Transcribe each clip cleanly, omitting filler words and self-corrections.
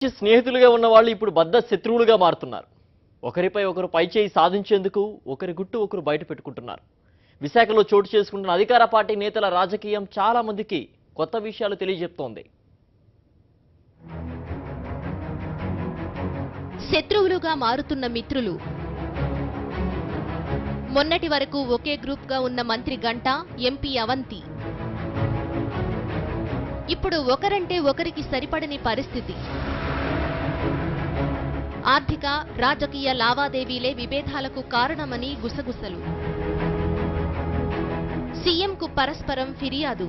స్నేహితులుగా ఉన్న వాళ్ళు ఇప్పుడు బద్ద శత్రువులుగా మారుతున్నారు. ఒకరిపై ఒకరు పైచేయి సాధించేందుకు ఒకరి గుట్టు ఒకరు బయట పెట్టుకుంటున్నారు. విశాఖలో చోటు చేసుకుంటున్న అధికార పార్టీ నేతల రాజకీయం చాలా మందికి కొత్త విషయాలు తెలియజెప్తోంది. శత్రువులుగా మారుతున్న మిత్రులు. మొన్నటి వరకు ఒకే గ్రూప్ గా ఉన్న మంత్రి గంటా, ఎంపీ అవంతి ఇప్పుడు ఒకరంటే ఒకరికి సరిపడని పరిస్థితి. ఆర్థిక రాజకీయ లావాదేవీలే విభేదాలకు కారణమని గుసగుసలు. సీఎంకు పరస్పరం ఫిర్యాదు.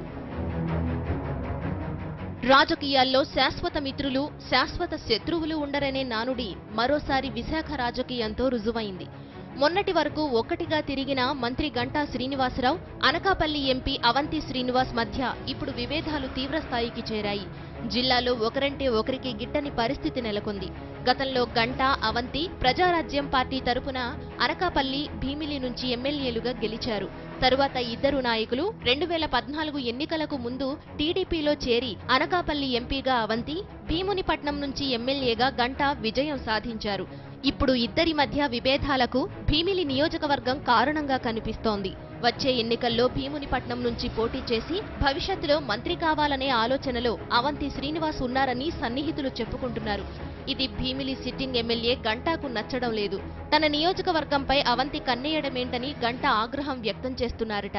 రాజకీయాల్లో శాశ్వత మిత్రులు, శాశ్వత శత్రువులు ఉండరనే నానుడి మరోసారి విశాఖ రాజకీయంతో రుజువైంది. మొన్నటి వరకు ఒక్కటిగా తిరిగిన మంత్రి గంటా శ్రీనివాసరావు, అనకాపల్లి ఎంపీ అవంతి శ్రీనివాస్ మధ్య ఇప్పుడు విభేదాలు తీవ్రస్థాయికి చేరాయి. జిల్లాలో ఒకరంటే ఒకరికి గిట్టని పరిస్థితి నెలకొంది. గతంలో గంటా, అవంతి ప్రజారాజ్యం పార్టీ తరపున అనకాపల్లి, భీమిలి నుంచి ఎమ్మెల్యేలుగా గెలిచారు. తరువాత ఇద్దరు నాయకులు 2014 ఎన్నికలకు ముందు టీడీపీలో చేరి అనకాపల్లి ఎంపీగా అవంతి, భీమునిపట్నం నుంచి ఎమ్మెల్యేగా గంటా విజయం సాధించారు. ఇప్పుడు ఇద్దరి మధ్య విభేదాలకు భీమిలి నియోజకవర్గం కారణంగా కనిపిస్తోంది. వచ్చే ఎన్నికల్లో భీమునిపట్నం నుంచి పోటీ చేసి భవిష్యత్తులో మంత్రి కావాలనే ఆలోచనలో అవంతి శ్రీనివాస్ ఉన్నారని సన్నిహితులు చెప్పుకుంటున్నారు. ఇది భీమిలి సిట్టింగ్ ఎమ్మెల్యే గంటాకు నచ్చడం లేదు. తన నియోజకవర్గంపై అవంతి కన్నేయడమేంటని గంటా ఆగ్రహం వ్యక్తం చేస్తున్నారట.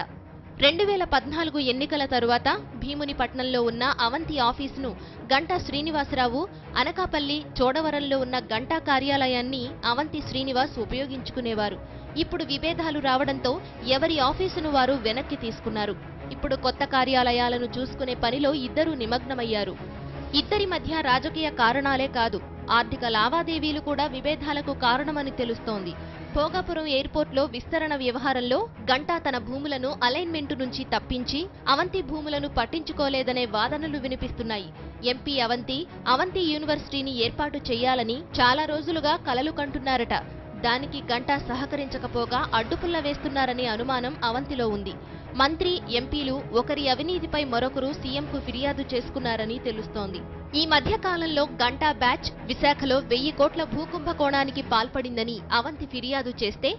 2014 ఎన్నికల తరువాత భీమునిపట్నంలో ఉన్న అవంతి ఆఫీసును గంటా శ్రీనివాసరావు, అనకాపల్లి చోడవరంలో ఉన్న గంటా కార్యాలయాన్ని అవంతి శ్రీనివాస్ ఉపయోగించుకునేవారు. ఇప్పుడు విభేదాలు రావడంతో ఎవరి ఆఫీసును వారు వెనక్కి తీసుకున్నారు. ఇప్పుడు కొత్త కార్యాలయాలను చూసుకునే పనిలో ఇద్దరూ నిమగ్నమయ్యారు. ఇద్దరి మధ్య రాజకీయ కారణాలే కాదు, ఆర్థిక లావాదేవీలు కూడా విభేదాలకు కారణమని తెలుస్తోంది. భోగాపురం ఎయిర్పోర్ట్లో విస్తరణ వ్యవహారంలో గంటా తన భూములను అలైన్మెంటు నుంచి తప్పించి అవంతి భూములను పట్టించుకోలేదనే వాదనలు వినిపిస్తున్నాయి. ఎంపీ అవంతి యూనివర్సిటీని ఏర్పాటు చేయాలని చాలా రోజులుగా కలలు కంటున్నారట. దానికి గంటా సహకరించకపోగా అడ్డుపుల్ల వేస్తున్నారనే అనుమానం అవంతిలో ఉంది. మంత్రి, ఎంపీలు ఒకరి అవినీతిపై మరొకరు సీఎంకు ఫిర్యాదు చేసుకున్నారని తెలుస్తోంది. ఈ మధ్య కాలంలో గంటా బ్యాచ్ విశాఖలో 1000 కోట్ల భూకుంభకోణానికి పాల్పడిందని అవంతి ఫిర్యాదు చేస్తే,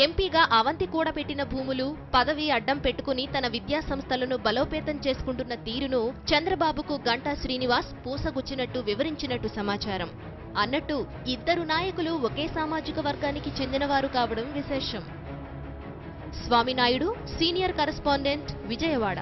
ఎంపీగా అవంతి కూడబెట్టిన భూములు, పదవి అడ్డం పెట్టుకుని తన విద్యా సంస్థలను బలోపేతం చేసుకుంటున్న తీరును చంద్రబాబుకు గంటా శ్రీనివాస్ పూసగుచ్చినట్టు వివరించినట్టు సమాచారం. అన్నట్టు ఇద్దరు నాయకులు ఒకే సామాజిక వర్గానికి చెందినవారు కావడం విశేషం. Swami Naidu, senior correspondent, Vijayawada.